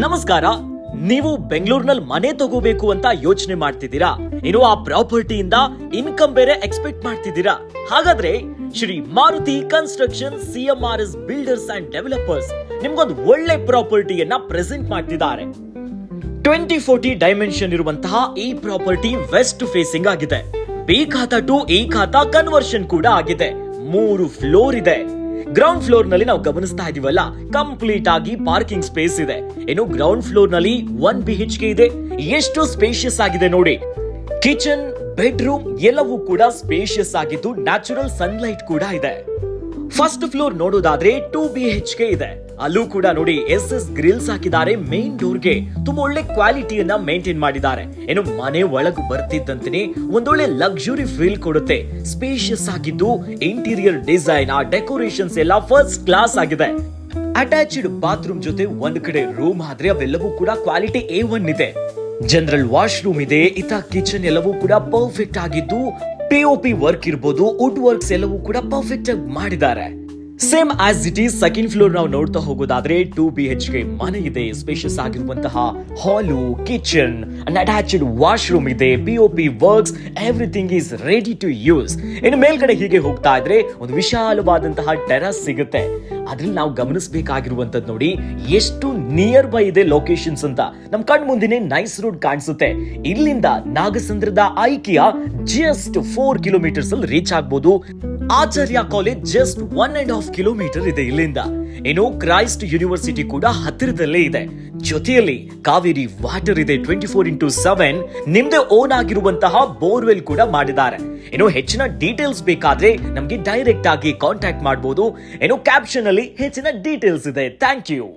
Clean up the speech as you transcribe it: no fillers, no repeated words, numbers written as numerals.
ನಮಸ್ಕಾರ. ನೀವು ಬೆಂಗಳೂರಿನಲ್ಲಿ ಮನೆ ತಗೋಬೇಕು ಅಂತ ಯೋಚನೆ ಮಾಡ್ತಿದ್ದೀರಾ? ಇನ್ನು ಆ ಪ್ರಾಪರ್ಟಿಯಿಂದ ಇನ್ಕಮ್ ಬೇರೆ ಎಕ್ಸ್ಪೆಕ್ಟ್ ಮಾಡ್ತಿದ್ದೀರಾ? ಹಾಗಾದ್ರೆ Shri Maruti construction CMRS builders and developers ನಿಮ್ಗೊಂದು ಒಳ್ಳೆ ಪ್ರಾಪರ್ಟಿಯನ್ನ ಪ್ರೆಸೆಂಟ್ ಮಾಡ್ತಿದ್ದಾರೆ. 2040 ಡೈಮೆನ್ಷನ್ ಇರುವಂತಹ ಈ ಪ್ರಾಪರ್ಟಿ ವೆಸ್ಟ್ ಫೇಸಿಂಗ್ ಆಗಿದೆ. ಬಿ ಖಾತಾ ಟು ಎ ಖಾತಾ ಕನ್ವರ್ಷನ್ ಕೂಡ ಆಗಿದೆ. 3 ಫ್ಲೋರ್ ಇದೆ. ಗ್ರೌಂಡ್ ಫ್ಲೋರ್ ನಲ್ಲಿ ನಾವು ಗಮನಿಸ್ತಾ ಇದೀವಲ್ಲ, ಕಂಪ್ಲೀಟ್ ಆಗಿ ಪಾರ್ಕಿಂಗ್ ಸ್ಪೇಸ್ ಇದೆ. ಇನ್ನು ಗ್ರೌಂಡ್ ಫ್ಲೋರ್ ನಲ್ಲಿ 1 BHK ಇದೆ. ಎಷ್ಟು ಸ್ಪೇಷಿಯಸ್ ಆಗಿದೆ ನೋಡಿ. ಕಿಚನ್, ಬೆಡ್ರೂಮ್ ಎಲ್ಲವೂ ಕೂಡ ಸ್ಪೇಷಿಯಸ್ ಆಗಿದ್ದು ನ್ಯಾಚುರಲ್ ಸನ್ಲೈಟ್ ಕೂಡ ಇದೆ. ಫಸ್ಟ್ ಫ್ಲೋರ್ ನೋಡೋದಾದ್ರೆ 2 BHK ಇದೆ. ಅಲ್ಲೂ ಕೂಡ ನೋಡಿ SS ಗ್ರಿಲ್ಸ್ ಹಾಕಿದ್ದಾರೆ. ಮೇನ್ ಡೋರ್ಗೆ ತುಂಬಾ ಒಳ್ಳೆ ಕ್ವಾಲಿಟಿಯನ್ನ ಮೇಂಟೈನ್ ಮಾಡಿದ್ದಾರೆ. ಏನು ಮನೆ ಒಳಗೆ ಬರ್ತಿದ್ದಂತೆ ಒಂದೊಳ್ಳೆ ಲಕ್ಸುರಿ ಫೀಲ್ ಕೊಡುತ್ತೆ. ಸ್ಪೇಷಿಯಸ್ ಆಗಿದ್ದು ಇಂಟೀರಿಯರ್ ಡಿಸೈನ್, ಆ ಡೆಕೋರೇಷನ್ಸ್ ಎಲ್ಲ ಫಸ್ಟ್ ಕ್ಲಾಸ್ ಆಗಿದೆ. ಅಟ್ಯಾಚ್ಡ್ ಬಾತ್ರೂಮ್ ಜೊತೆ ಒಂದ್ ಕಡೆ ರೂಮ್ ಆದ್ರೆ ಅವೆಲ್ಲವೂ ಕೂಡ ಕ್ವಾಲಿಟಿ A1 ಇದೆ. ಜನರಲ್ ವಾಶ್ರೂಮ್ ಇದೆ. ಕಿಚನ್ ಎಲ್ಲವೂ ಕೂಡ ಪರ್ಫೆಕ್ಟ್ ಆಗಿದ್ದು POP ವರ್ಕ್ ಇರ್ಬೋದು, ವುಡ್ ವರ್ಕ್ಸ್ ಎಲ್ಲವೂ ಕೂಡ ಪರ್ಫೆಕ್ಟ್ ಆಗಿ ಮಾಡಿದ್ದಾರೆ. Same as it is second floor ನಾವು ನೋಡ್ತಾ ಹೋಗೋದಾದ್ರೆ 2 BHK ಮನೆ ಇದೆ. ಸ್ಪೇಷಿಯಸ್ ಆಗಿರುವಂತಹ ಹಾಲು, ಕಿಚನ್, ಅಟ್ಯಾಚ್ಡ್ ವಾಶ್ರೂಮ್ ಇದೆ. POP works, everything is ready to use. ಇನ್ನು ಮೇಲ್ಗಡೆ ಹೀಗೆ ಹೋಗ್ತಾ ಇದ್ರೆ ಒಂದು ವಿಶಾಲವಾದಂತಹ ಟೆರಸ್ ಸಿಗುತ್ತೆ. ಅದ್ರಲ್ಲಿ ನಾವು ಗಮನಿಸಬೇಕಾಗಿರುವಂತದ್ದು ನೋಡಿ, ಎಷ್ಟು ನಿಯರ್ ಬೈ ಇದೆ ಲೊಕೇಶನ್ಸ್ ಅಂತ. ನಮ್ ಕಣ್ ಮುಂದಿನ ನೈಸ್ ರೋಡ್ ಕಾಣಿಸುತ್ತೆ. ಇಲ್ಲಿಂದ ನಾಗಸಂದ್ರದ ಐಕಿಯ ಜಸ್ಟ್ 4 ಕಿಲೋಮೀಟರ್ಸ್ ಅಲ್ಲಿ ರೀಚ್ ಆಗ್ಬೋದು. ಆಚಾರ್ಯ ಕಾಲೇಜ್ ಜಸ್ಟ್ 1.5 ಕಿಲೋಮೀಟರ್ ಇದೆ ಇಲ್ಲಿಂದ. ಇನ್ನು ಕ್ರೈಸ್ಟ್ ಯೂನಿವರ್ಸಿಟಿ ಕೂಡ ಹತ್ತಿರದಲ್ಲೇ ಇದೆ. ಜೊತೆಯಲ್ಲಿ ಕಾವೇರಿ ವಾಟರ್ ಇದೆ. 24x7 ನಿಮ್ದೇ ಓನ್ ಆಗಿರುವಂತಹ ಬೋರ್ವೆಲ್ ಕೂಡ ಮಾಡಿದ್ದಾರೆ. ಇನ್ನು ಹೆಚ್ಚಿನ ಡೀಟೇಲ್ಸ್ ಬೇಕಾದ್ರೆ ನಮ್ಗೆ ಡೈರೆಕ್ಟ್ ಆಗಿ ಕಾಂಟ್ಯಾಕ್ಟ್ ಮಾಡಬಹುದು. ಇನ್ನು ಕ್ಯಾಪ್ಷನ್ ಅಲ್ಲಿ ಹೆಚ್ಚಿನ ಡೀಟೇಲ್ಸ್ ಇದೆ. Thank you.